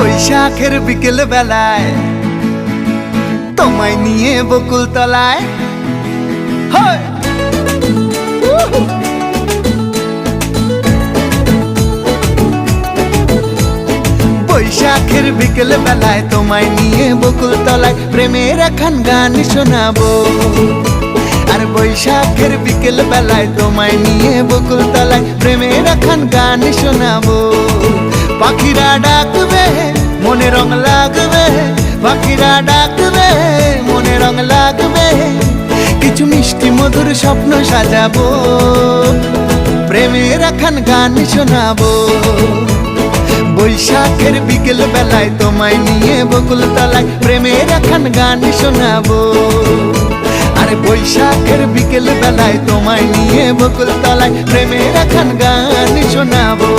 বৈশাখের বিকেল বেলায় তোমায় নিয়ে বকুল তলায় বৈশাখের বিকেল বেলায় তোমায় নিয়ে বকুল তলায় প্রেমের একখান গান শোনাবো। আর বৈশাখের বিকেল বেলায় তোমায় নিয়ে বকুল তলায় প্রেমের একখান গান শোনাবো। পাখিরা ডাকবে মনে রং লাগবে, পাখিরা ডাকবে মনে রং লাগবে, কিছু মিষ্টি মধুর স্বপ্ন সাজাবো, প্রেমের একখান গান শোনাবো। বৈশাখের বিকেল বেলায় তোমায় নিয়ে বকুল তলায় প্রেমের একখান গান শোনাবো। আর বৈশাখের বিকেল বেলায় তোমায় নিয়ে বকুল তলায় প্রেমের একখান গান শোনাবো।